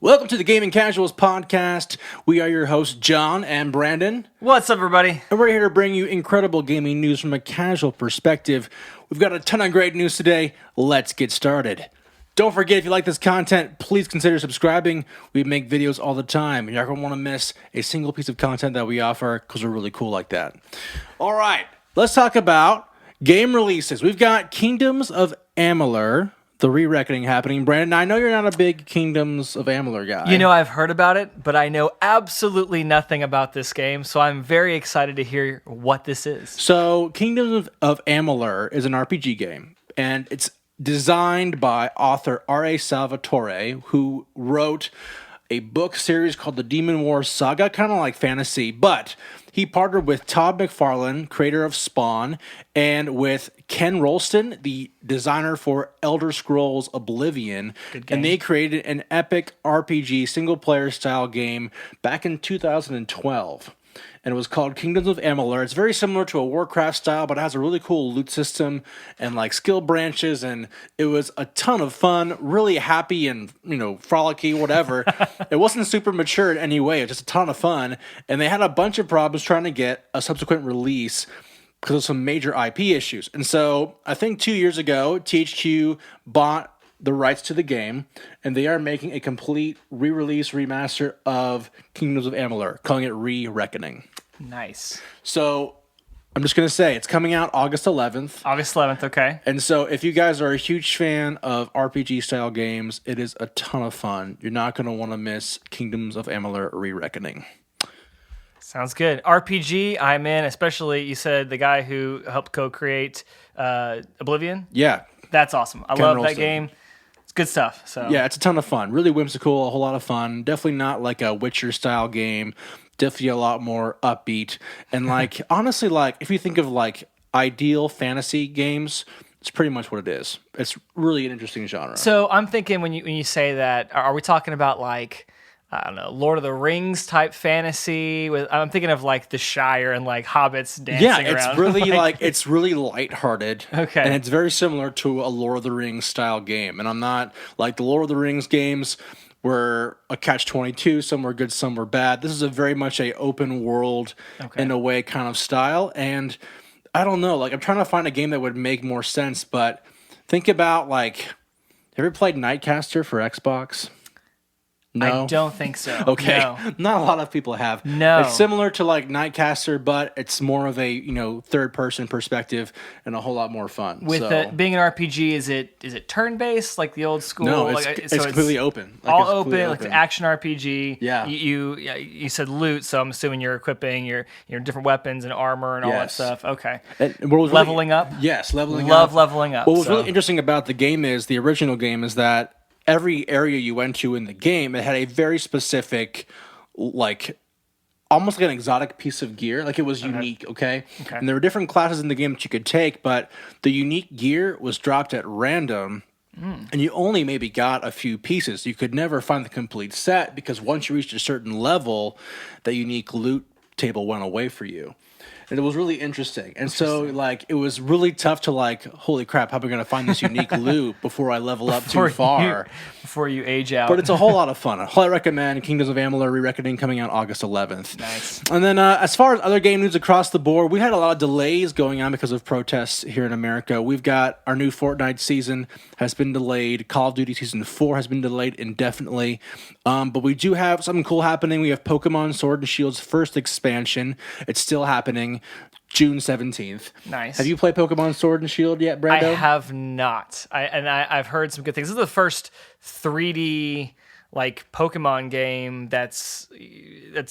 Welcome to the Gaming Casuals Podcast. We are your hosts, John and Brandon. What's up, everybody? And we're here to bring you incredible gaming news from a casual perspective. We've got a ton of great news today. Let's get started. Don't forget, if you like this content, please consider subscribing. We make videos all the time. You're not going to want to miss a single piece of content that we offer because we're really cool like that. All right, let's talk about game releases. We've got Kingdoms of Amalur the Re-Reckoning happening. Brandon, I know you're not a big Kingdoms of Amalur guy. You know, I've heard about it, but I know absolutely nothing about this game, so I'm very excited to hear what this is. So, Kingdoms of Amalur is an RPG game, and it's designed by author R.A. Salvatore, who wrote a book series called the Demon Wars Saga, kind of like fantasy, but he partnered with Todd McFarlane, creator of Spawn, and with Ken Rolston, the designer for Elder Scrolls Oblivion, and they created an epic RPG single-player style game back in 2012. And it was called Kingdoms of Amalur. It's very similar to a Warcraft style, but it has a really cool loot system and like skill branches, and it was a ton of fun, really happy and, frolicky, whatever. It wasn't super mature in any way. It was just a ton of fun, and they had a bunch of problems trying to get a subsequent release because of some major IP issues. And so I think 2 years ago, THQ bought the rights to the game, and they are making a complete re-release remaster of Kingdoms of Amalur, calling it Re-Reckoning. Nice. So I'm just going to say it's coming out August 11th. August 11th, okay. And so if you guys are a huge fan of RPG-style games, it is a ton of fun. You're not going to want to miss Kingdoms of Amalur Re-Reckoning. Sounds good. RPG, I'm in, especially you said the guy who helped co-create Oblivion. Yeah. That's awesome. I love that game. It's good stuff. So yeah, it's a ton of fun. Really whimsical, a whole lot of fun. Definitely not like a Witcher-style game. Definitely a lot more upbeat. And honestly, if you think of ideal fantasy games, it's pretty much what it is. It's really an interesting genre. So I'm thinking when you say that, are we talking about I don't know, Lord of the Rings type fantasy? I'm thinking of the Shire and hobbits dancing around. Yeah, it's really it's really lighthearted. Okay. And it's very similar to a Lord of the Rings style game. And I'm not the Lord of the Rings games were a catch-22. Some were good, some were bad. This is a very much a open world in a way kind of style. And I don't know, I'm trying to find a game that would make more sense, but think about have you ever played Nightcaster for Xbox? No? I don't think so. Okay. No. Not a lot of people have. No. It's similar to Nightcaster, but it's more of a, third-person perspective and a whole lot more fun. With it being an RPG, is it turn-based like the old school? No, it's completely open. All open, it's action RPG. Yeah. You said loot, so I'm assuming you're equipping your different weapons and armor and all that stuff. Okay. Leveling up? Yes, leveling up. Love leveling up. What was really interesting about the game is, the original game, is that every area you went to in the game, it had a very specific, almost like an exotic piece of gear. It was unique, okay? And there were different classes in the game that you could take, but the unique gear was dropped at random, and you only maybe got a few pieces. You could never find the complete set, because once you reached a certain level, that unique loot table went away for you. And it was really interesting. And so, it was really tough to, holy crap, how am I going to find this unique loot before I level up too far? Before you age out. But it's a whole lot of fun. I highly recommend Kingdoms of Amalur Re-Reckoning, coming out August 11th. Nice. And then as far as other game news across the board, we had a lot of delays going on because of protests here in America. We've got our new Fortnite season has been delayed. Call of Duty Season 4 has been delayed indefinitely. But we do have something cool happening. We have Pokemon Sword and Shield's first expansion. It's still happening. June 17th. Nice. Have you played Pokemon Sword and Shield yet, Brando? I have not. I've heard some good things. This is the first 3D Pokemon game that's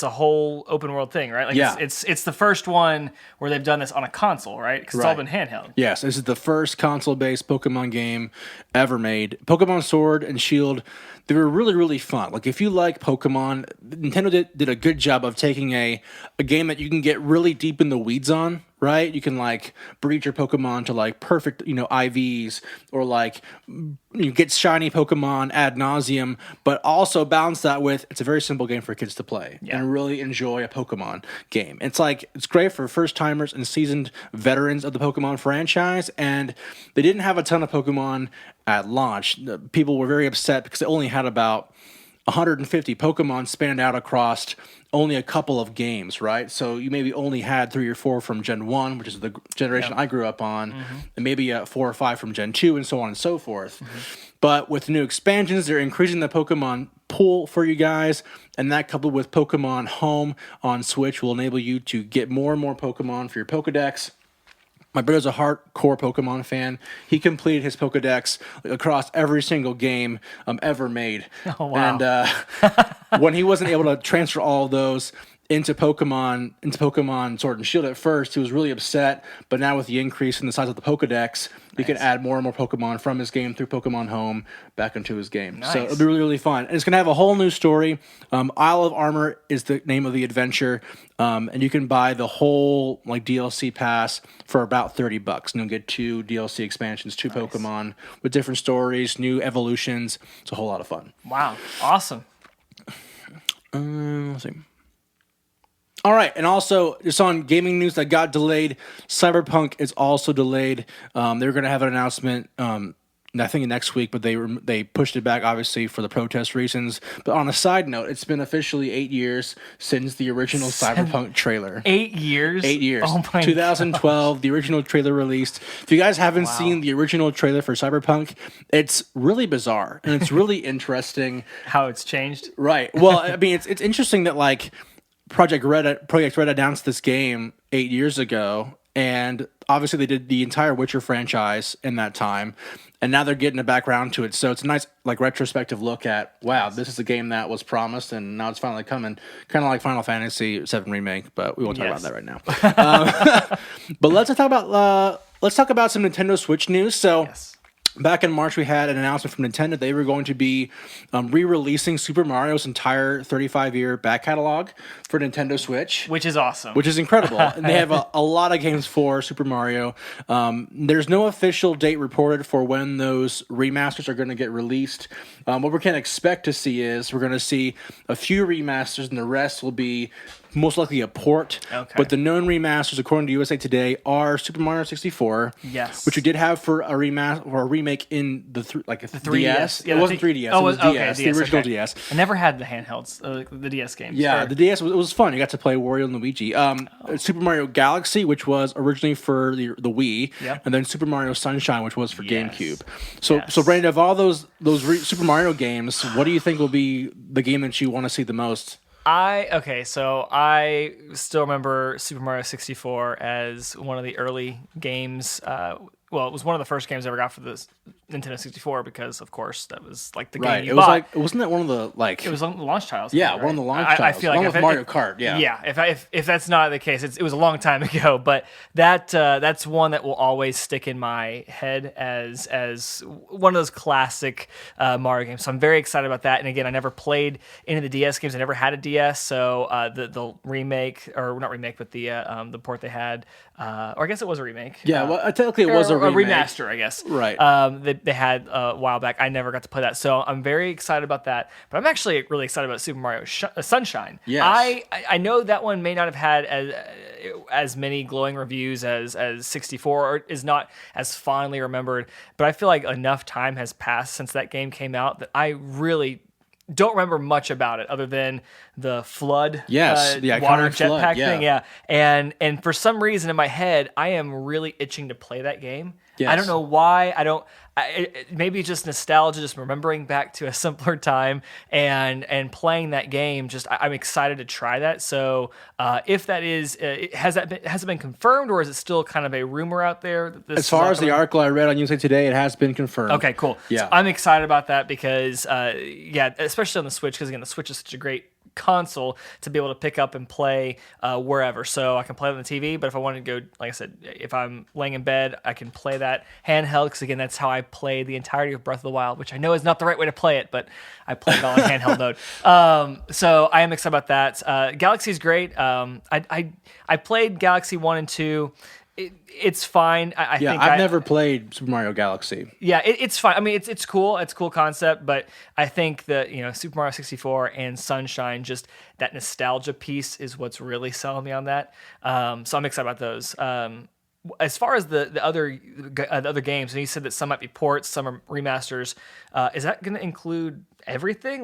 a whole open world thing, right? It's the first one where they've done this on a console, right? Because it's all been handheld. Yes, this is the first console-based Pokemon game ever made. Pokemon Sword and Shield, they were really, really fun. If you like Pokemon, Nintendo did a good job of taking a game that you can get really deep in the weeds on, right? You can breed your Pokemon to perfect, IVs, or you get shiny Pokemon ad nauseum, but also balance that with, it's a very simple game for kids to play and really enjoy a Pokemon game. It's it's great for first timers and seasoned veterans of the Pokemon franchise, and they didn't have a ton of Pokemon at launch. People were very upset because they only had about 150 Pokemon spanned out across only a couple of games, right? So you maybe only had 3 or 4 from Gen 1, which is the generation I grew up on, and maybe 4 or 5 from Gen 2, and so on and so forth. But with new expansions, they're increasing the Pokemon pool for you guys, and that coupled with Pokemon Home on Switch will enable you to get more and more Pokemon for your Pokedex. My brother's a hardcore Pokemon fan. He completed his Pokedex across every single game ever made. Oh, wow. And when he wasn't able to transfer all of those into Pokemon Sword and Shield at first, he was really upset. But now with the increase in the size of the Pokedex, he can add more and more Pokemon from his game through Pokemon Home back into his game. Nice. So it'll be really, really fun. And it's going to have a whole new story. Isle of Armor is the name of the adventure. And you can buy the whole DLC pass for about $30. And you'll get 2 DLC expansions, 2 Pokemon with different stories, new evolutions. It's a whole lot of fun. Wow. Awesome. Let's see. All right, and also, just on gaming news that got delayed, Cyberpunk is also delayed. They're going to have an announcement, I think next week, but they pushed it back, obviously, for the protest reasons. But on a side note, it's been officially 8 years since the original Cyberpunk trailer. 8 years? 8 years. Oh my 2012, the original trailer released. If you guys haven't seen the original trailer for Cyberpunk, it's really bizarre, and it's really interesting. How it's changed? Right. Well, I mean, it's interesting that, Project Red announced this game 8 years ago, and obviously they did the entire Witcher franchise in that time, and now they're getting back around to it. So it's a nice retrospective look at, wow, this is a game that was promised, and now it's finally coming. Kind of like Final Fantasy VII Remake, but we won't talk about that right now. But let's talk about some Nintendo Switch news. So. Yes. Back in March, we had an announcement from Nintendo. They were going to be re-releasing Super Mario's entire 35-year back catalog for Nintendo Switch. Which is awesome. Which is incredible. And they have a lot of games for Super Mario. There's no official date reported for when those remasters are going to get released. What we can expect to see is we're going to see a few remasters, and the rest will be most likely a port. Okay. But the known remasters, according to USA Today, are Super Mario 64. Yes. Which we did have for a remake in the 3DS. Yeah, it wasn't 3DS. It was DS, the original DS. I never had the handhelds, the DS games. Yeah, the DS was fun. You got to play Wario and Luigi. Super Mario Galaxy, which was originally for the Wii, and then Super Mario Sunshine, which was for GameCube. So, Brandon, of all those Super Mario games, what do you think will be the game that you want to see the most? So I still remember Super Mario 64 as one of the early games. It was one of the first games I ever got for the Nintendo 64 because, of course, that was the game you bought. Wasn't that one of the It was on the launch titles. Yeah, right? one of the launch titles. I feel like one with Mario Kart. Yeah. Yeah. If that's not the case, it was a long time ago, but that's one that will always stick in my head as one of those classic Mario games. So I'm very excited about that. And again, I never played any of the DS games. I never had a DS, so the remake, or not remake, but the port they had, or I guess it was a remake. Yeah, technically it was a remake. Remaster, I guess. Right. They had a while back. I never got to play that, so I'm very excited about that. But I'm actually really excited about Super Mario Sunshine. Yes. I know that one may not have had as many glowing reviews as 64, or is not as fondly remembered. But I feel like enough time has passed since that game came out that I really don't remember much about it other than the flood, the water iconic flood, jetpack thing, and for some reason in my head, I am really itching to play that game. Yes. I don't know why. Maybe just nostalgia, just remembering back to a simpler time and playing that game. I'm excited to try that. So if that is, has it been confirmed, or is it still kind of a rumor out there? As far as the article I read on USA Today, it has been confirmed. Okay, cool. Yeah, so I'm excited about that because especially on the Switch, because again, the Switch is such a great console to be able to pick up and play wherever. So I can play it on the TV, but if I want to go, like I said, if I'm laying in bed, I can play that handheld, because again, that's how I played the entirety of Breath of the Wild, which I know is not the right way to play it, but I played it all in handheld mode. So I am excited about that. Galaxy is great. I played Galaxy 1 and 2. It's fine. I think I've never played Super Mario Galaxy. Yeah, it's fine. I mean, it's cool. It's a cool concept, but I think that Super Mario 64 and Sunshine, just that nostalgia piece is what's really selling me on that. So I'm excited about those. As far as the other games, and you said that some might be ports, some are remasters. Is that going to include everything?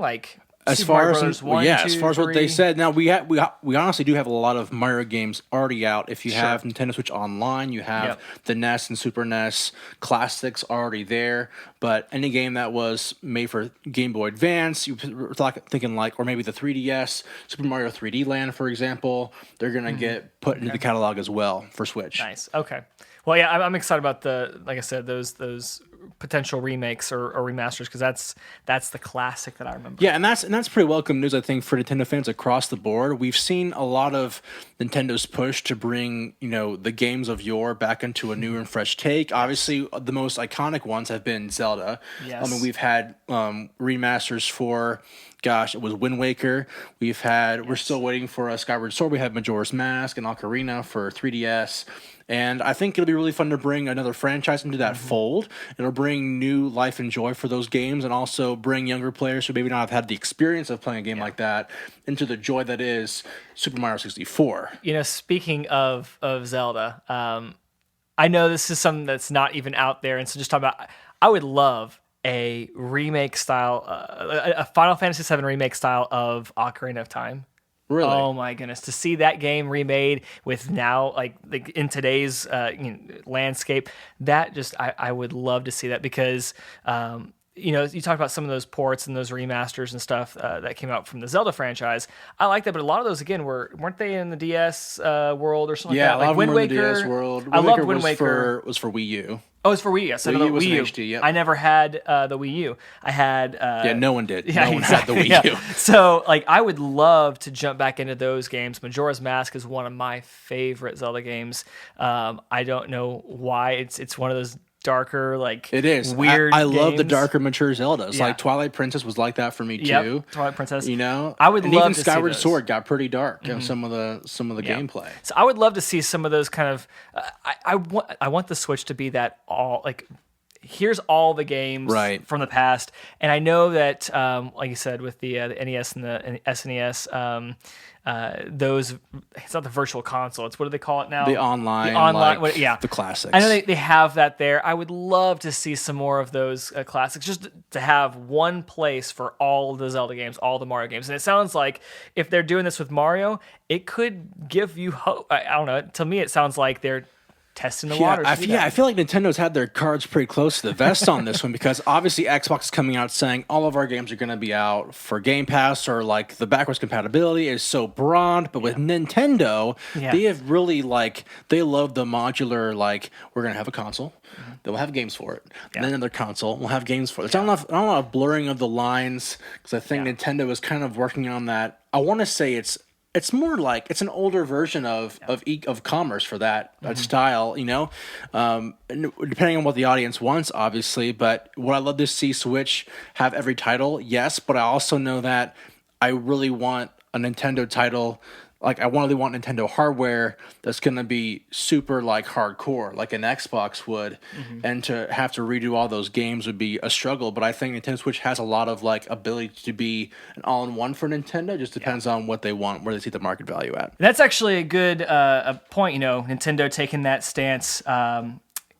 As Super far Mario as Brothers 1, as 2, far as what they 3. said, now we honestly do have a lot of Mario games already out. If you have Nintendo Switch Online, you have Yep. the NES and Super NES classics already there. But any game that was made for Game Boy Advance, you were thinking like, or maybe the 3DS, Super Mario 3D Land, for example, they're gonna get put into the catalog as well for Switch. Nice. Okay. Well, yeah, I'm excited about like I said, those potential remakes or remasters, because that's the classic that I remember. Yeah, and that's pretty welcome news, I think, for Nintendo fans across the board. We've seen a lot of Nintendo's push to bring, the games of yore back into a new and fresh take. Obviously, the most iconic ones have been Zelda. Yes. I mean, we've had remasters for, gosh, it was Wind Waker. We're still waiting for Skyward Sword. We have Majora's Mask and Ocarina for 3DS. And I think it'll be really fun to bring another franchise into that fold. It'll bring new life and joy for those games, and also bring younger players who maybe not have had the experience of playing a game like that into the joy that is Super Mario 64. Speaking of Zelda, I know this is something that's not even out there, and so just talking about, I would love a remake style, a Final Fantasy VII remake style of Ocarina of Time. Really? Oh my goodness! To see that game remade with now, like in today's landscape, that just I would love to see that, because you talk about some of those ports and those remasters and stuff that came out from the Zelda franchise. I like that, but a lot of those again weren't they in the DS world or something like that? Yeah, a lot like of Wind them were in Waker. the DS world. I loved Wind Waker. Was for Wii U. Oh, it's for Wii. Yes, Wii U was Wii an U. HD, yep. I never had the Wii U. I had. No one did. Yeah, no one exactly, had the Wii U. So, I would love to jump back into those games. Majora's Mask is one of my favorite Zelda games. I don't know why. It's one of those darker, it is weird. I love the games. darker, mature Zeldas. Yeah. Like Twilight Princess was like that for me too. Yep, Twilight Princess. I would and love even to see Skyward those. Sword got pretty dark in some of the gameplay. So I would love to see some of those kind of. I want the Switch to be that all here's all the games from the past. And I know that, like you said, with the NES and the SNES, those, it's not the virtual console. It's, what do they call it now? The online, the classics. I know they have that there. I would love to see some more of those classics, just to have one place for all the Zelda games, all the Mario games. And it sounds like if they're doing this with Mario, it could give you hope. I don't know. To me, it sounds like they're testing the waters. I feel like Nintendo's had their cards pretty close to the vest on this one, because obviously Xbox is coming out saying all of our games are going to be out for Game Pass, or the backwards compatibility is so broad. But with Nintendo, they have really they love the modular, we're going to have a console, then we'll have games for it, and then another console, we'll have games for it. There's not a lot of blurring of the lines, because I think Nintendo is kind of working on that. I want to say it's more like it's an older version of commerce for that style, and depending on what the audience wants, obviously. But would I love to see Switch have every title? Yes, but I also know that I really want a Nintendo title. I really want Nintendo hardware that's going to be super hardcore, like an Xbox would, and to have to redo all those games would be a struggle. But I think Nintendo Switch has a lot of ability to be an all-in-one for Nintendo. Just depends on what they want, where they see the market value at. That's actually a good point. Nintendo taking that stance.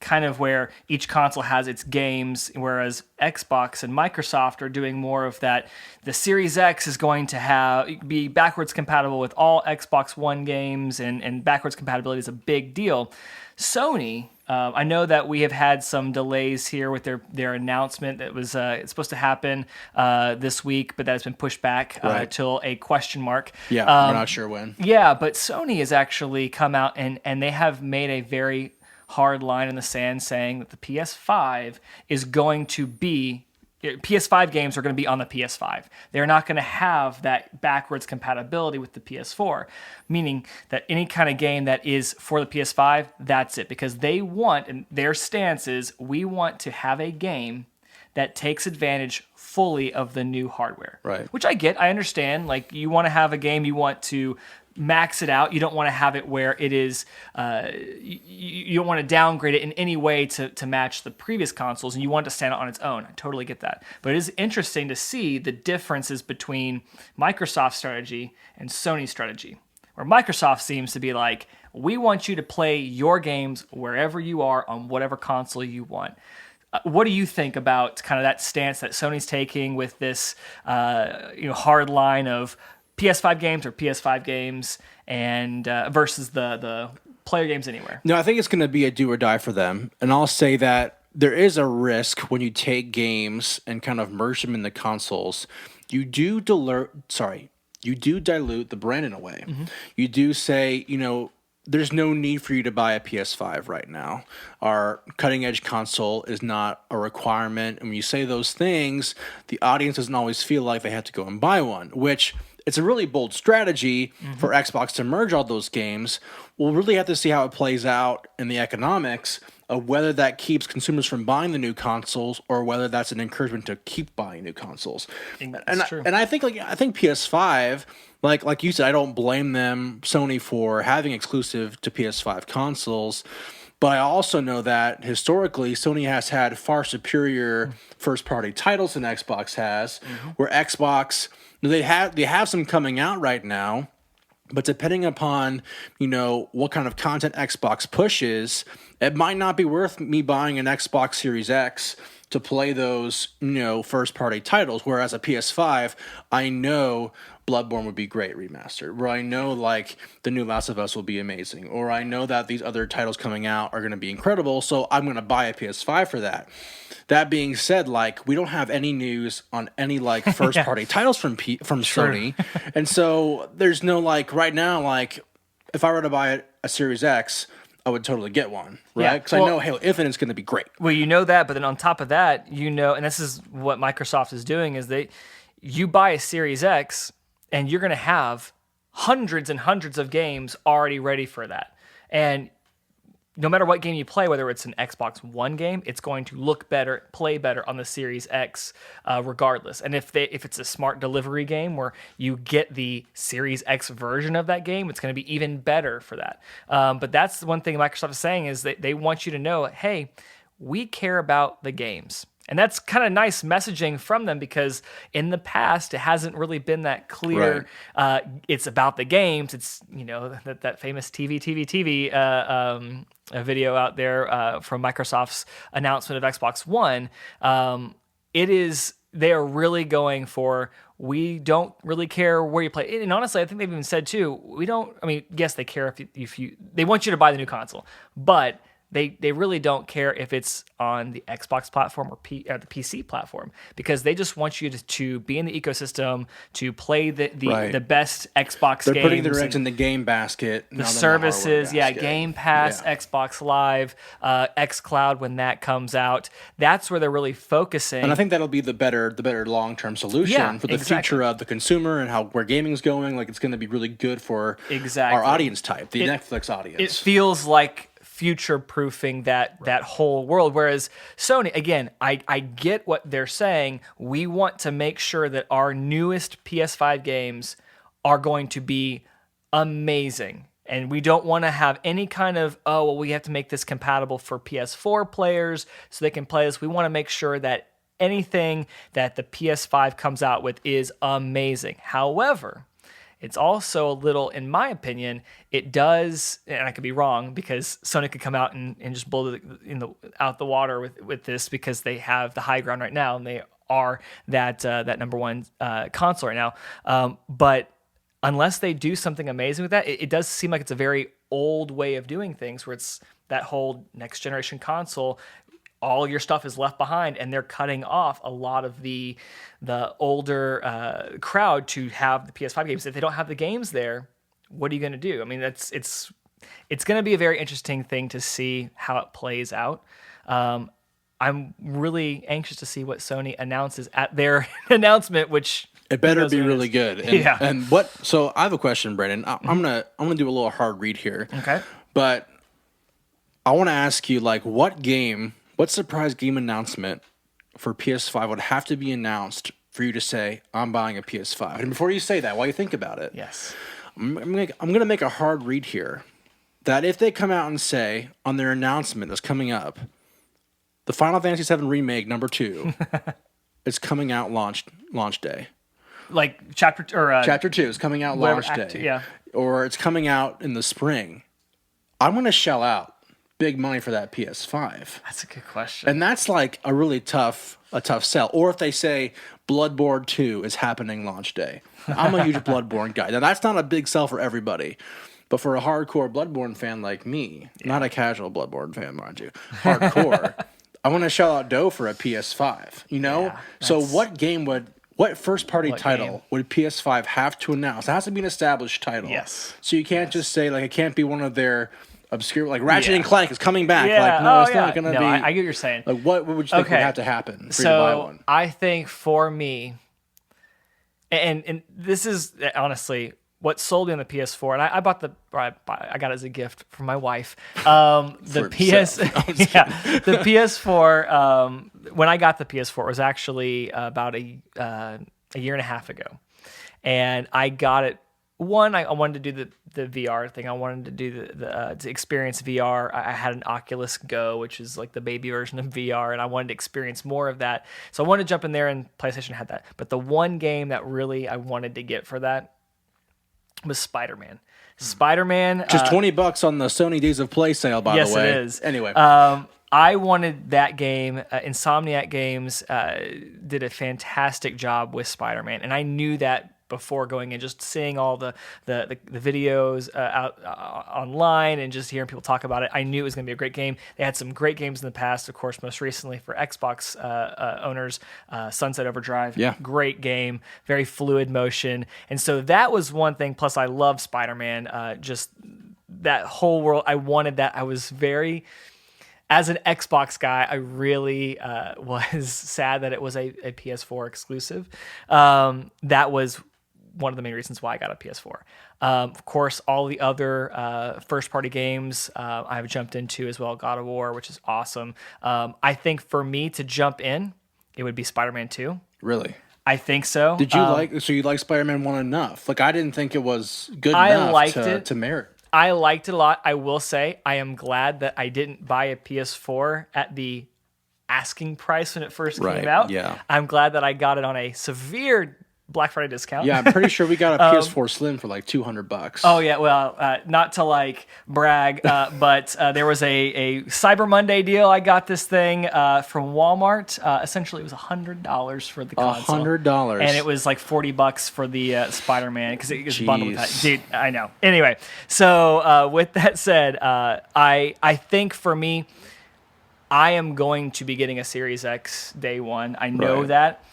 Kind of where each console has its games, whereas Xbox and Microsoft are doing more of that. The Series X is going to be backwards compatible with all Xbox One games, and backwards compatibility is a big deal. Sony, I know that we have had some delays here with their announcement that was it's supposed to happen this week, but that has been pushed back till a question mark. Yeah, we're not sure when. Yeah, but Sony has actually come out and they have made a very hard line in the sand, saying that the PS5 is going to be PS5 games are going to be on the PS5. They're not going to have that backwards compatibility with the PS4, meaning that any kind of game that is for the PS5, that's it, because they want, and their stance is, we want to have a game that takes advantage fully of the new hardware. Right. Which I get, I understand. You want to have a game, you want to max it out. You don't want to have it where it is, you don't want to downgrade it in any way to match the previous consoles, and you want it to stand out on its own. I totally get that. But it is interesting to see the differences between Microsoft's strategy and Sony's strategy, where Microsoft seems to be we want you to play your games wherever you are on whatever console you want. what do you think about kind of that stance that Sony's taking with this, hard line of PS5 games or PS5 games and versus the player games anywhere? No, I think it's going to be a do or die for them. And I'll say that there is a risk when you take games and kind of merge them in the consoles. You do dilute the brand in a way. Mm-hmm. You do say, there's no need for you to buy a PS5 right now. Our cutting edge console is not a requirement. And when you say those things, the audience doesn't always feel like they have to go and buy one, which it's a really bold strategy for Xbox to merge all those games. We'll really have to see how it plays out in the economics of whether that keeps consumers from buying the new consoles or whether that's an encouragement to keep buying new consoles. That's true. And I think PS5, like you said, I don't blame them, Sony, for having exclusive to PS5 consoles. But I also know that historically, Sony has had far superior first-party titles than Xbox has. Where Xbox, they have some coming out right now, but depending upon what kind of content Xbox pushes, it might not be worth me buying an Xbox Series X to play those first-party titles. Whereas a PS5, I know Bloodborne would be great remastered, where I know the new Last of Us will be amazing, or I know that these other titles coming out are going to be incredible, so I'm going to buy a PS5 for that. That being said, we don't have any news on any first party titles from Sony, and so there's no right now if I were to buy a Series X, I would totally get one, right? Because I know Halo Infinite's going to be great. Well, that, but then on top of that, and this is what Microsoft is doing, is you buy a Series X, and you're going to have hundreds and hundreds of games already ready for that. And no matter what game you play, whether it's an Xbox One game, it's going to look better, play better on the Series X regardless. And if it's a smart delivery game where you get the Series X version of that game, it's going to be even better for that. But that's the one thing Microsoft is saying is that they want you to know, hey, we care about the games. And that's kind of nice messaging from them because in the past, it hasn't really been that clear. Right. It's about the games. It's, that famous TV a video out there from Microsoft's announcement of Xbox One. They are really going for, we don't really care where you play. And honestly, I think they've even said too, yes, they care if they want you to buy the new console, but They really don't care if it's on the Xbox platform or the PC platform because they just want you to be in the ecosystem, to play the best Xbox games. They're putting their eggs in the game basket. The services, Game Pass, Xbox Live, xCloud when that comes out. That's where they're really focusing. And I think that'll be the better long-term solution for the future of the consumer and where gaming's going. It's going to be really good for our audience type, the Netflix audience. It feels like future-proofing that whole world. Whereas Sony, again, I get what they're saying. We want to make sure that our newest PS5 games are going to be amazing. And we don't want to have any kind of, we have to make this compatible for PS4 players so they can play this. We want to make sure that anything that the PS5 comes out with is amazing. However, it's also a little, in my opinion, it does, and I could be wrong because Sony could come out and just blow out the water with this because they have the high ground right now and they are that number one console right now. But unless they do something amazing with that, it does seem like it's a very old way of doing things where it's that whole next generation console. All your stuff is left behind, and they're cutting off a lot of the older crowd to have the PS5 games. If they don't have the games there, what are you going to do? It's going to be a very interesting thing to see how it plays out. I'm really anxious to see what Sony announces at their announcement, which it better be really good. And so I have a question, Brandon. I'm gonna do a little hard read here. Okay. But I want to ask you, what surprise game announcement for PS5 would have to be announced for you to say, I'm buying a PS5? And before you say that, while you think about it, yes, I'm going to make a hard read here that if they come out and say on their announcement that's coming up, the Final Fantasy VII Remake #2 is coming out launch day. Chapter 2 is coming out launch day. Yeah. Or it's coming out in the spring. I'm going to shell out big money for that PS5? That's a good question. And that's like a really tough sell. Or if they say Bloodborne 2 is happening launch day. I'm a huge Bloodborne guy. Now, that's not a big sell for everybody. But for a hardcore Bloodborne fan like me, not a casual Bloodborne fan, mind you, hardcore, I want to shell out dough for a PS5, you know? Yeah, so what first-party title would PS5 have to announce? It has to be an established title. Yes. So you can't just say, like, it can't be one of their obscure, like Ratchet and Clank is coming back. Yeah. Like, no, it's not going to be. I get what you're saying. Like, what would you think would have to happen for you to buy one? I think for me, and this is honestly what sold me on the PS4, and I got it as a gift from my wife. The PS4. When I got the PS4, it was actually about a year and a half ago, and I got it. One, I wanted to do the VR thing. I wanted to do to experience VR. I had an Oculus Go, which is like the baby version of VR, and I wanted to experience more of that. So I wanted to jump in there, and PlayStation had that. But the one game that really I wanted to get for that was Spider-Man. Spider-Man. Just $20 on the Sony Days of Play sale, by the way. Yes, it is. Anyway. I wanted that game. Insomniac Games did a fantastic job with Spider-Man, and I knew that before going in, just seeing all the videos out online and just hearing people talk about it. I knew it was going to be a great game. They had some great games in the past, of course, most recently for Xbox owners, Sunset Overdrive. Yeah. Great game, very fluid motion. And so that was one thing. Plus, I love Spider-Man. Just that whole world. I wanted that. I was very... As an Xbox guy, I really was sad that it was a PS4 exclusive. That was one of the main reasons why I got a PS4. Of course, all the other first-party games I've jumped into as well. God of War, which is awesome. I think for me to jump in, it would be Spider-Man 2. Really? I think so. Did you So you like Spider-Man 1 enough? Like, I didn't think it was good enough to merit. I liked it a lot. I will say I am glad that I didn't buy a PS4 at the asking price when it first came out. Yeah. I'm glad that I got it on a severe Black Friday discount. Yeah, I'm pretty sure we got a PS4 Slim for like $200. Oh yeah, well, not to like brag, but there was a Cyber Monday deal. I got this thing from Walmart. Essentially, it was $100 for the console. $100, and it was like $40 for the Spider-Man because it was bundled with that. Dude, I know. Anyway, so with that said, I think for me, I am going to be getting a Series X day one. I know that.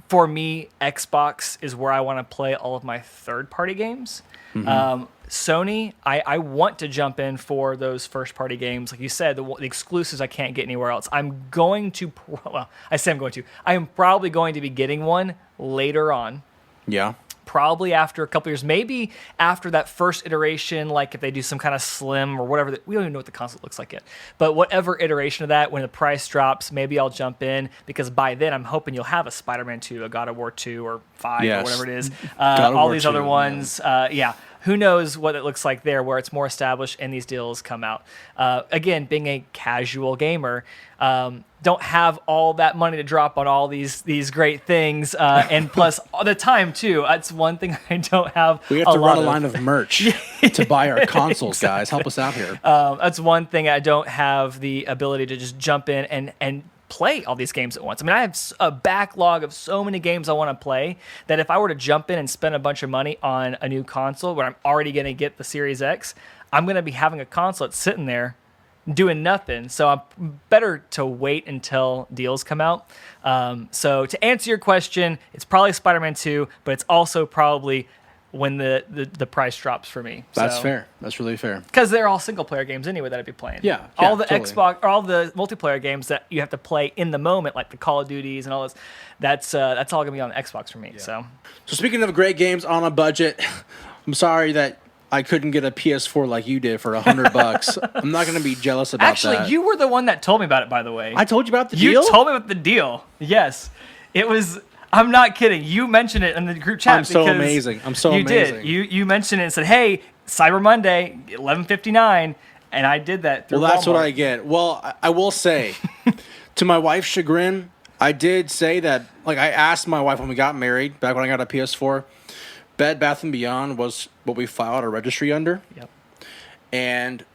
For me, Xbox is where I want to play all of my third-party games. Mm-hmm. Sony, I want to jump in for those first-party games. Like you said, the exclusives I can't get anywhere else. I am probably going to be getting one later on. Yeah. Probably after a couple years, maybe after that first iteration, like if they do some kind of slim or whatever. We don't even know what the console looks like yet. But whatever iteration of that, when the price drops, maybe I'll jump in because by then I'm hoping you'll have a Spider-Man 2, a God of War 2 or 5 or whatever it is. All these other ones. Yeah. Who knows what it looks like there where it's more established and these deals come out. Again, being a casual gamer, don't have all that money to drop on all these great things. And plus, all the time, too. That's one thing I don't have. We have to run a line of merch to buy our consoles, guys. Help us out here. That's one thing I don't have the ability to just jump in and play all these games at once. I mean, I have a backlog of so many games I want to play that if I were to jump in and spend a bunch of money on a new console where I'm already going to get the Series X, I'm going to be having a console that's sitting there doing nothing. So I'm better to wait until deals come out. So to answer your question, it's probably Spider-Man 2, but it's also probably when the price drops for me. That's fair. That's really fair. Because they're all single player games anyway that I'd be playing. Yeah. All the totally. Xbox or all the multiplayer games that you have to play in the moment, like the Call of Duties and all this, that's all gonna be on the Xbox for me. Yeah. So speaking of great games on a budget, I'm sorry that I couldn't get a PS4 like you did for $100. I'm not gonna be jealous about that. Actually, you were the one that told me about it, by the way. I told you about the deal? You told me about the deal. Yes. It was... I'm not kidding. You mentioned it in the group chat. I'm so amazing. You did. You mentioned it and said, "Hey, Cyber Monday, 11:59," and I did that through Well, that's Walmart. what I get. Well, I will say, to my wife's chagrin, I did say that. Like, I asked my wife when we got married, back when I got a PS4, Bed Bath & Beyond was what we filed a registry under. Yep. And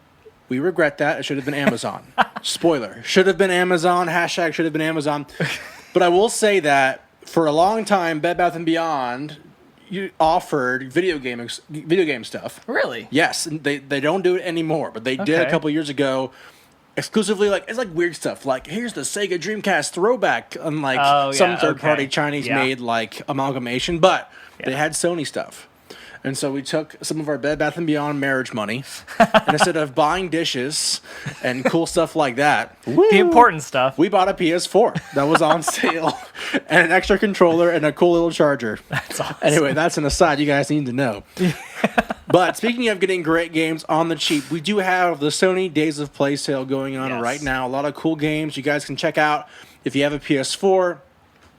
We regret that. It should have been Amazon. Spoiler. Should have been Amazon. Hashtag should have been Amazon. But I will say that for a long time, Bed Bath & Beyond you offered video game stuff. Really? Yes. And they don't do it anymore, but they did a couple years ago. Exclusively, like it's like weird stuff. Like here's the Sega Dreamcast throwback, unlike some third-party Chinese made like amalgamation, but they had Sony stuff. And so we took some of our Bed Bath & Beyond marriage money, and instead of buying dishes and cool stuff like that, the important stuff, we bought a PS4 that was on sale, and an extra controller and a cool little charger. That's awesome. Anyway, that's an aside you guys need to know. But speaking of getting great games on the cheap, we do have the Sony Days of Play sale going on right now. A lot of cool games you guys can check out if you have a PS4.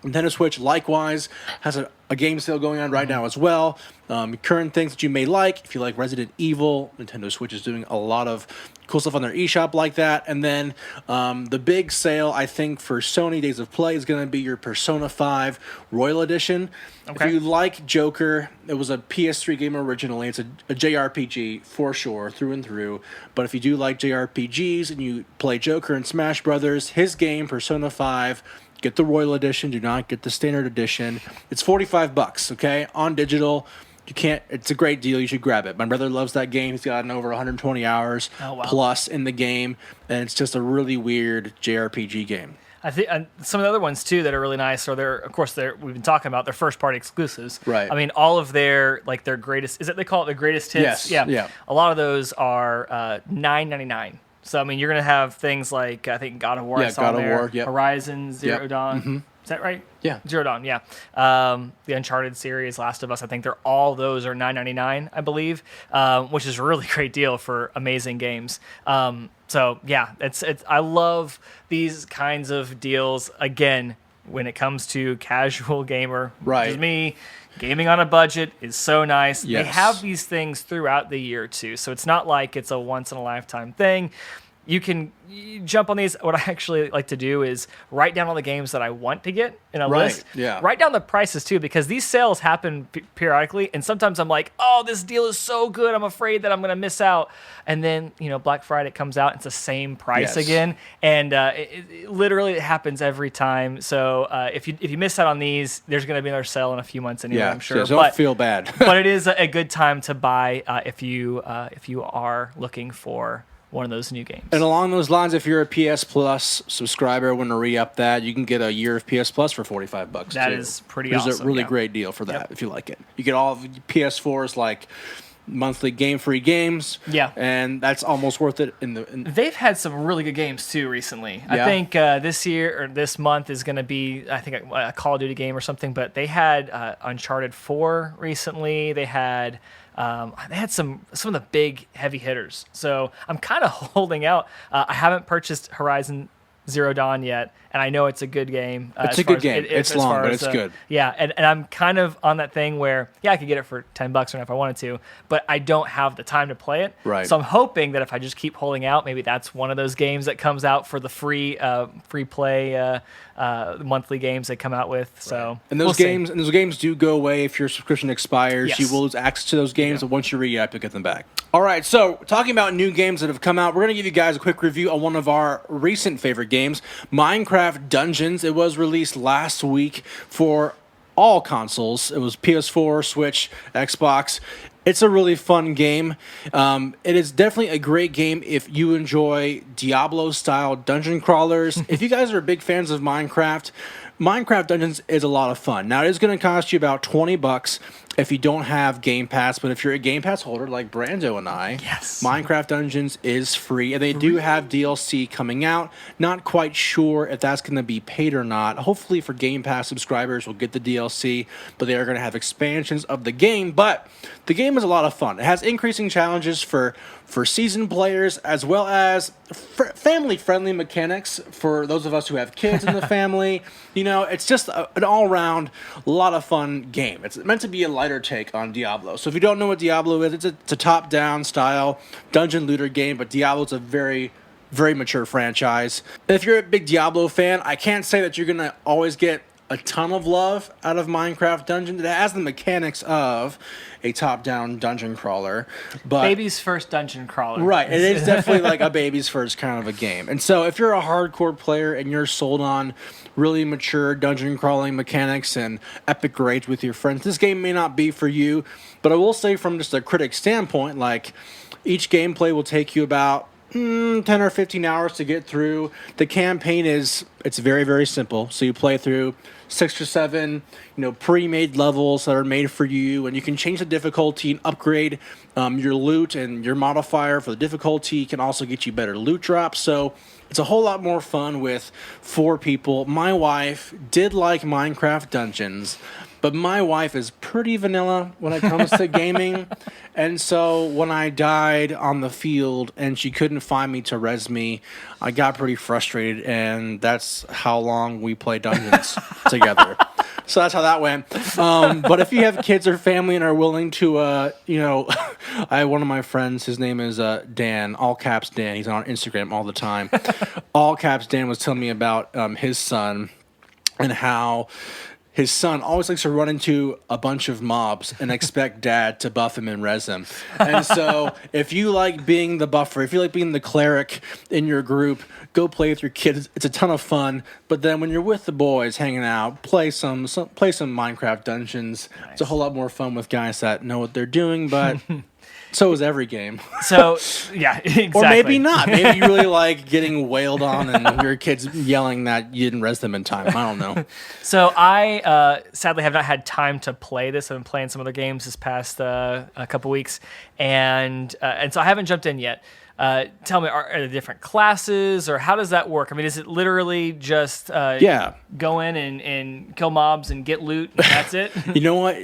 Nintendo Switch, likewise, has a game sale going on right now as well. Current things that you may like. If you like Resident Evil, Nintendo Switch is doing a lot of cool stuff on their eShop like that. And then the big sale, I think, for Sony Days of Play is going to be your Persona 5 Royal Edition. Okay. If you like Joker, it was a PS3 game originally. It's a JRPG for sure, through and through. But if you do like JRPGs and you play Joker and Smash Brothers, his game, Persona 5, get the Royal Edition. Do not get the Standard Edition. It's $45, okay? On digital. You can't. It's a great deal. You should grab it. My brother loves that game. He's gotten over 120 hours plus in the game, and it's just a really weird JRPG game. I think some of the other ones too that are really nice are we've been talking about their first party exclusives. Right. I mean, all of their greatest. Is it they call it the greatest hits? Yes. Yeah. A lot of those are $9.99. So I mean, you're gonna have things like I think God of War. Yeah, God of War. Yep. Horizon Zero Dawn. Mm-hmm. Is that right? Yeah. Zero Dawn. Yeah. The Uncharted series, Last of Us. I think all those are $9.99, I believe, which is a really great deal for amazing games. So yeah, it's I love these kinds of deals. Again, when it comes to casual gamer, which is me. Gaming on a budget is so nice. Yes. They have these things throughout the year, too. So it's not like it's a once-in-a-lifetime thing. You jump on these. What I actually like to do is write down all the games that I want to get in a list. Yeah. Write down the prices, too, because these sales happen periodically. And sometimes I'm like, oh, this deal is so good. I'm afraid that I'm going to miss out. And then, Black Friday comes out. It's the same price again. And it literally happens every time. So if you miss out on these, there's going to be another sale in a few months anyway, I'm sure. Yeah, so don't feel bad. But it is a good time to buy if you are looking for one of those new games. And along those lines, if you're a PS Plus subscriber, want to re-up that, you can get a year of PS Plus for $45. That too. is pretty awesome. It's a really great deal for that if you like it. You get all of PS4's like monthly game-free games. Yeah. And that's almost worth it. They've had some really good games too recently. Yeah. I think this year or this month is going to be a Call of Duty game or something, but they had Uncharted 4 recently. They had some of the big heavy hitters. So I'm kind of holding out. I haven't purchased Horizon Zero Dawn yet, and I know it's a good game. It's a good game. It's long, but it's good. Yeah, and I'm kind of on that thing where, I could get it for $10 or if I wanted to, but I don't have the time to play it. Right. So I'm hoping that if I just keep holding out, maybe that's one of those games that comes out for the free play monthly games they come out with. So and those games do go away if your subscription expires. Yes. You will lose access to those games, and once you re-up, you'll get them back. All right, so talking about new games that have come out, we're going to give you guys a quick review on one of our recent favorite games, Minecraft Dungeons. It was released last week for all consoles. It was PS4, Switch, Xbox. It's a really fun game. It is definitely a great game if you enjoy Diablo-style dungeon crawlers. If you guys are big fans of Minecraft Dungeons is a lot of fun. Now, it is going to cost you about $20 if you don't have Game Pass, but if you're a Game Pass holder like Brando and I, Minecraft Dungeons is free, and they do have DLC coming out. Not quite sure if that's going to be paid or not. Hopefully for Game Pass subscribers, we'll get the DLC, but they are going to have expansions of the game, but the game is a lot of fun. It has increasing challenges for seasoned players, as well as family-friendly mechanics for those of us who have kids in the family. It's just an all-around lot of fun game. It's meant to be a lighter take on Diablo. So if you don't know what Diablo is, it's a top-down style dungeon looter game, but Diablo's a very, very mature franchise. If you're a big Diablo fan, I can't say that you're going to always get a ton of love out of Minecraft Dungeons. It has the mechanics of a top-down dungeon crawler, but baby's first dungeon crawler. Right, it is definitely like a baby's first kind of a game. And so if you're a hardcore player and you're sold on really mature dungeon crawling mechanics and epic raids with your friends, this game may not be for you. But I will say from just a critic standpoint, like each gameplay will take you about 10 or 15 hours to get through. The campaign it's very, very simple. So you play through 6 or 7, pre-made levels that are made for you, and you can change the difficulty and upgrade your loot, and your modifier for the difficulty can also get you better loot drops. So it's a whole lot more fun with 4 people. My wife did like Minecraft Dungeons, but my wife is pretty vanilla when it comes to gaming. And so when I died on the field and she couldn't find me to res me, I got pretty frustrated, and that's how long we play Dungeons together. So that's how that went. But if you have kids or family and are willing to, I have one of my friends, his name is Dan, all caps Dan. He's on Instagram all the time. All caps Dan was telling me about his son and how his son always likes to run into a bunch of mobs and expect dad to buff him and res him. And so if you like being the buffer, if you like being the cleric in your group, go play with your kids. It's a ton of fun. But then when you're with the boys hanging out, play some Minecraft Dungeons. Nice. It's a whole lot more fun with guys that know what they're doing, but so is every game. So, yeah, exactly. Or maybe not. Maybe you really like getting wailed on and your kids yelling that you didn't res them in time. I don't know. So I sadly have not had time to play this. I've been playing some other games this past a couple weeks, and so I haven't jumped in yet. Tell me, are there different classes, or how does that work? I mean, is it literally just go in and kill mobs and get loot, and that's it? You know what?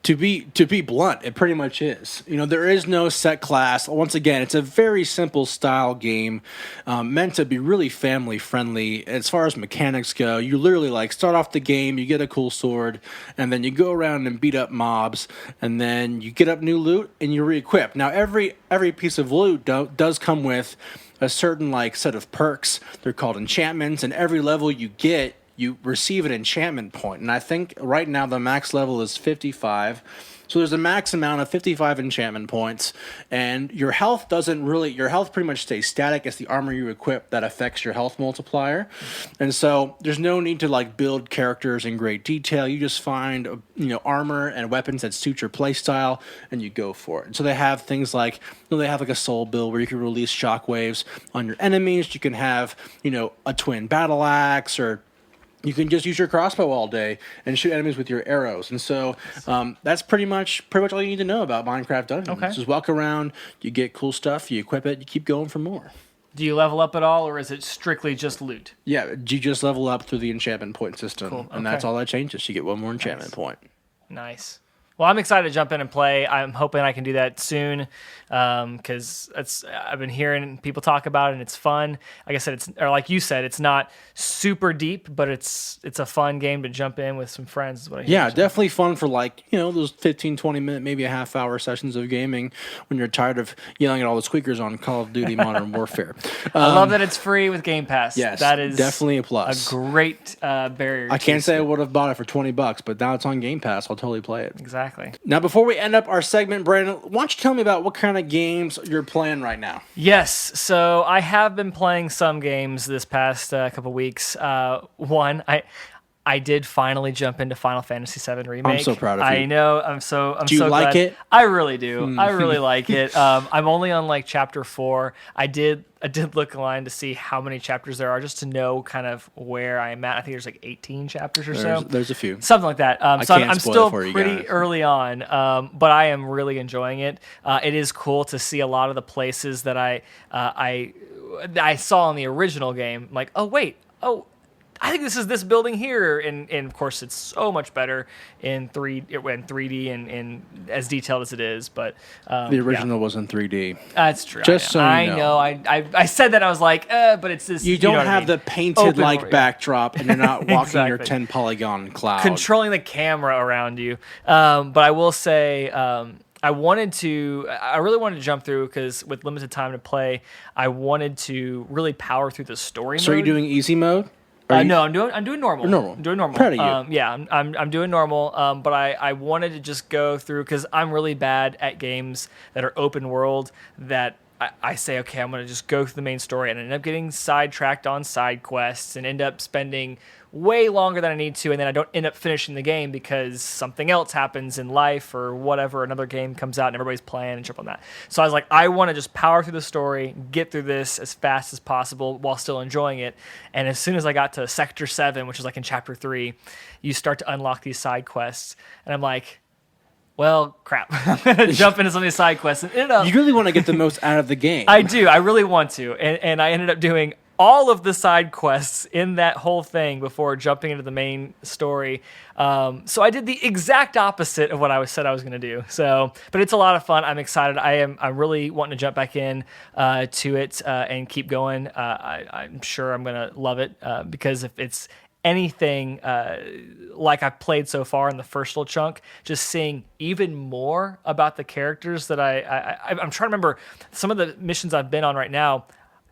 To be blunt, it pretty much is. There is no set class. Once again, it's a very simple style game, meant to be really family friendly. As far as mechanics go, you literally start off the game, you get a cool sword, and then you go around and beat up mobs, and then you get up new loot and you re-equip. Now every piece of loot does come with a certain set of perks. They're called enchantments, and every level you get, you receive an enchantment point. And I think right now the max level is 55. So there's a max amount of 55 enchantment points. And your health pretty much stays static. It's the armor you equip that affects your health multiplier. And so there's no need to build characters in great detail. You just find armor and weapons that suit your playstyle, and you go for it. And so they have things like, they have a soul build where you can release shockwaves on your enemies. You can have, a twin battle axe, or you can just use your crossbow all day and shoot enemies with your arrows. And so that's pretty much all you need to know about Minecraft Dungeons. Okay. Just walk around, you get cool stuff, you equip it, you keep going for more. Do you level up at all, or is it strictly just loot? Yeah, you just level up through the enchantment point system. Cool. And that's all that changes. You get one more enchantment point. Nice. Well, I'm excited to jump in and play. I'm hoping I can do that soon, because I've been hearing people talk about it, and it's fun. Like I said, like you said, it's not super deep, but it's a fun game to jump in with some friends. Is what I hear. Yeah, definitely fun for those 15, 20 minute, maybe a half hour sessions of gaming when you're tired of yelling at all the squeakers on Call of Duty Modern Warfare. I love that it's free with Game Pass. Yes, that is definitely a plus. A great barrier. I can't say I would have bought it for $20, but now it's on Game Pass. I'll totally play it. Exactly. Now, before we end up our segment, Brandon, why don't you tell me about what kind of games you're playing right now? Yes, so I have been playing some games this past couple weeks. One, I did finally jump into Final Fantasy VII Remake. I'm so proud of you. I know. I'm so do you so like glad. it? I really do. I really like it. I'm only on chapter 4. I did look online to see how many chapters there are, just to know kind of where I'm at. I think there's 18 chapters or so. There's a few. Something like that. So I'm still pretty guys. early on, but I am really enjoying it. It is cool to see a lot of the places that I saw in the original game. I'm like, I think this is this building here, and of course it's so much better in 3D and as detailed as it is. But the original was in 3D. That's true. Just so you know. I said that, I was like, but it's this. You don't have the painted backdrop, and you're not walking exactly. your 10 polygon cloud. Controlling the camera around you. But I will say, I really wanted to jump through, because with limited time to play, I wanted to really power through the story mode. So are you doing easy mode? No, I'm doing normal. Normal. I'm doing normal. Proud of you. Yeah, I'm doing normal. But I wanted to just go through because I'm really bad at games that are open world that I say, okay, I'm going to just go through the main story and end up getting sidetracked on side quests and end up spending way longer than I need to, and then I don't end up finishing the game because something else happens in life or whatever, another game comes out and everybody's playing and jump on that. So I was like, I want to just power through the story, get through this as fast as possible while still enjoying it. And as soon as I got to Sector 7, which is like in Chapter 3, you start to unlock these side quests. And I'm like, well, crap. I'm going to jump into some of these side quests. And you really want to get the most out of the game. I do. I really want to. And I ended up doing all of the side quests in that whole thing before jumping into the main story. So I did the exact opposite of what I said I was going to do. So, but it's a lot of fun. I'm excited. I'm really wanting to jump back in to it and keep going. I'm sure I'm going to love it because if it's anything like I've played so far in the first little chunk, just seeing even more about the characters that I'm trying to remember some of the missions I've been on right now.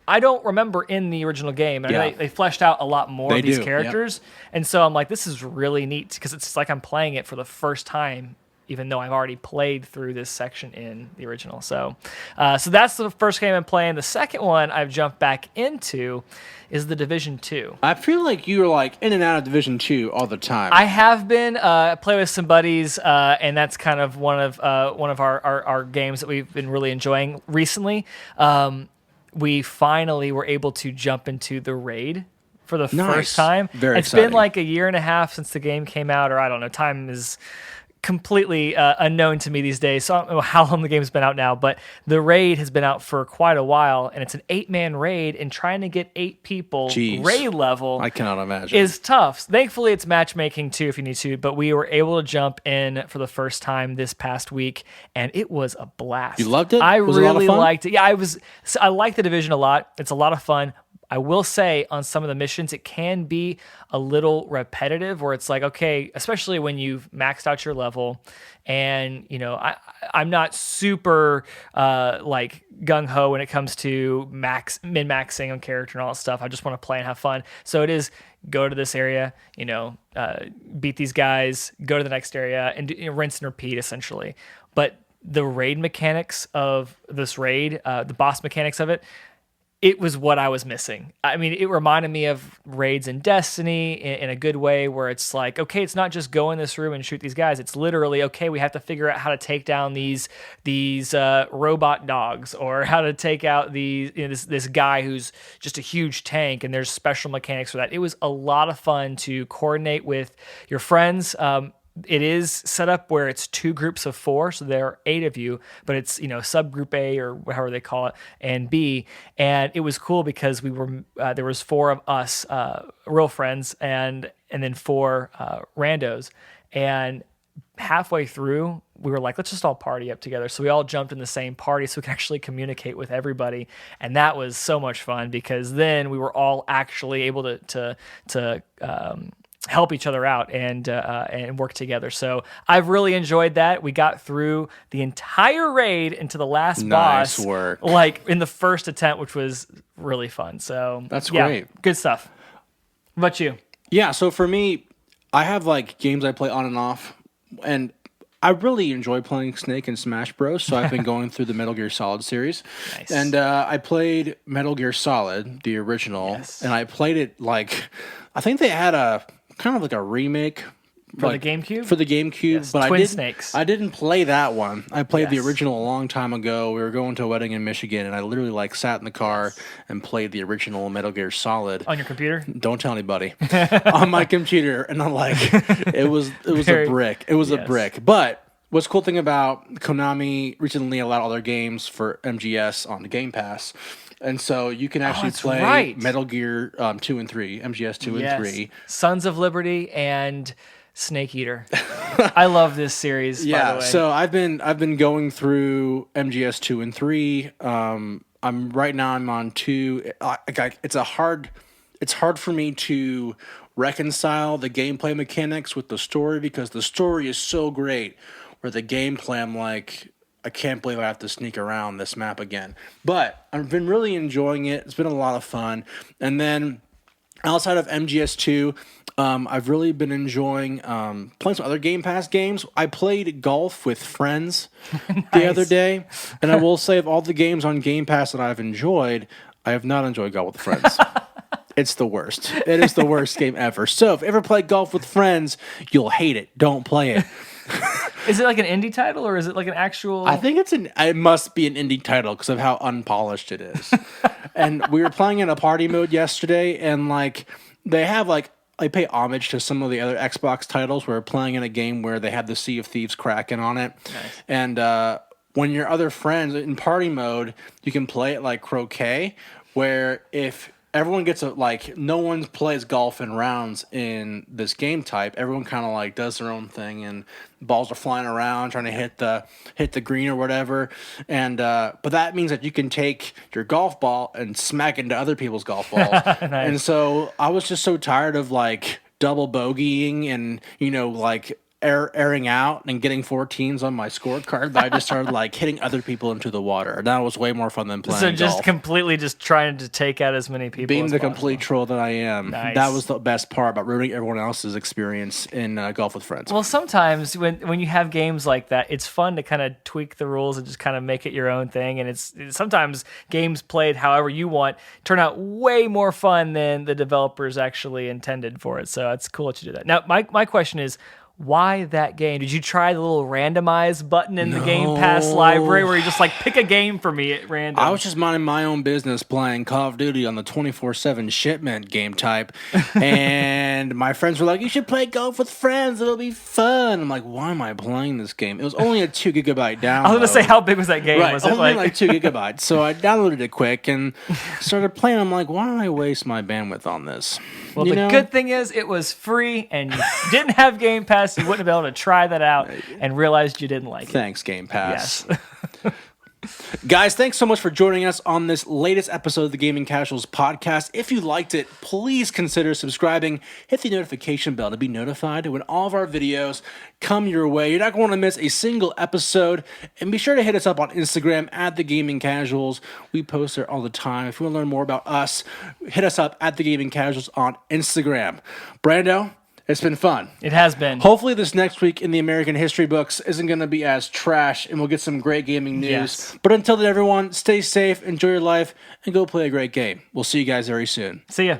I don't remember in the original game. And they fleshed out a lot more of these characters. Yep. And so I'm like, this is really neat because it's like I'm playing it for the first time, even though I've already played through this section in the original. So that's the first game I'm playing. The second one I've jumped back into is the Division 2. I feel like you're like in and out of Division 2 all the time. I have been play with some buddies, and that's kind of one of our games that we've been really enjoying recently. We finally were able to jump into the raid for the first time. Very It's exciting. been like a year and a half since the game came out, or I don't know. Time is completely unknown to me these days, so I don't know how long the game's been out now, but the raid has been out for quite a while, and it's an 8-man raid, and trying to get 8 people raid level I cannot imagine. is tough. Thankfully, it's matchmaking too if you need to, but we were able to jump in for the first time this past week, and it was a blast. You loved it? I Was it a lot of really fun? liked it. Yeah, I like the Division a lot. It's a lot of fun. I will say on some of the missions, it can be a little repetitive where it's like, okay, especially when you've maxed out your level and, I'm not super like gung-ho when it comes to min-maxing on character and all that stuff. I just want to play and have fun. So it is go to this area, beat these guys, go to the next area and rinse and repeat essentially. But the raid mechanics of this raid, the boss mechanics of it was what I was missing. I mean, it reminded me of raids in Destiny in a good way where it's like, okay, it's not just go in this room and shoot these guys. It's literally, okay, we have to figure out how to take down these robot dogs or how to take out this guy who's just a huge tank, and there's special mechanics for that. It was a lot of fun to coordinate with your friends. It is set up where it's 2 groups of 4, so there are 8 of you, but it's subgroup A or however they call it, and B, and it was cool because we were there was 4 of us real friends and then 4 randos, and halfway through we were like, let's just all party up together. So we all jumped in the same party so we could actually communicate with everybody, and that was so much fun because then we were all actually able to help each other out and work together. So I've really enjoyed that. We got through the entire raid into the last boss, work. like in the first attempt, which was really fun. So that's great. Good stuff. What about you? Yeah, so for me, I have like games I play on and off, and I really enjoy playing Snake and Smash Bros. So I've been going through the Metal Gear Solid series. Nice. And I played Metal Gear Solid, the original, and I played it like, I think they had a kind of like a remake for the GameCube. For the GameCube, yes, but Twin Snakes. I didn't play that one. I played the original a long time ago. We were going to a wedding in Michigan, and I literally like sat in the car and played the original Metal Gear Solid on your computer. Don't tell anybody. On my computer, and I'm like, it was a brick. It was a brick. But what's cool thing about Konami recently allowed all their games for MGS on the Game Pass. And so you can actually play Metal Gear 2 and 3, MGS 2 and 3. Sons of Liberty and Snake Eater. I love this series, by the way. So I've been going through MGS 2 and 3. I'm on 2. It's hard for me to reconcile the gameplay mechanics with the story because the story is so great where the gameplay I'm like, I can't believe I have to sneak around this map again. But I've been really enjoying it. It's been a lot of fun. And then Outside of MGS2, I've really been enjoying playing some other Game Pass games. I played golf with friends the other day, and I will say of all the games on Game Pass that I've enjoyed, I have not enjoyed golf with friends. It's the worst. It is the worst game ever. So if you ever play golf with friends, you'll hate it. Don't play it. Is it like an indie title or is it like an actual? I think it must be an indie title because of how unpolished it is. And we were playing in a party mode yesterday, and like they have like I pay homage to some of the other Xbox titles. We're playing in a game where they have the Sea of Thieves Kraken on it, nice. And when your other friends in party mode, you can play it like croquet, where if everyone gets no one plays golf in rounds in this game type. Everyone kind of like does their own thing, and balls are flying around trying to hit the green or whatever. And but that means that you can take your golf ball and smack into other people's golf balls. Nice. And so I was just so tired of like double bogeying and like airing out and getting 14s on my scorecard that I just started like hitting other people into the water. And that was way more fun than playing So just golf. completely just trying to take out as many people Being as the possible. complete troll that I am. Nice. That was the best part about ruining everyone else's experience in golf with friends. Well, sometimes when you have games like that, it's fun to kind of tweak the rules and just kind of make it your own thing. And it's sometimes games played however you want turn out way more fun than the developers actually intended for it. So it's cool that you do that. Now, my question is, why that game? Did you try the little randomize button in the Game Pass library where you just like pick a game for me at random? I was just minding my own business playing Call of Duty on the 24/7 shipment game type, and my friends were like, "You should play golf with friends; it'll be fun." I'm like, "Why am I playing this game?" It was only a 2 gigabyte download. I was gonna say, how big was that game? Right, Was it only like 2 gigabytes. So I downloaded it quick and started playing. I'm like, "Why don't I waste my bandwidth on this?" Well, the good thing is it was free, and you didn't have Game Pass. You wouldn't have been able to try that out and realized you didn't like it. Thanks, Game Pass. Yes. Guys, thanks so much for joining us on this latest episode of the Gaming Casuals podcast. If you liked it, please consider subscribing. Hit the notification bell to be notified when all of our videos come your way. You're not going to miss a single episode. And be sure to hit us up on Instagram at The Gaming Casuals. We post there all the time. If you want to learn more about us, hit us up at The Gaming Casuals on Instagram. Brando, it's been fun. It has been. Hopefully this next week in the American history books isn't going to be as trash, and we'll get some great gaming news. Yes. But until then, everyone, stay safe, enjoy your life, and go play a great game. We'll see you guys very soon. See ya.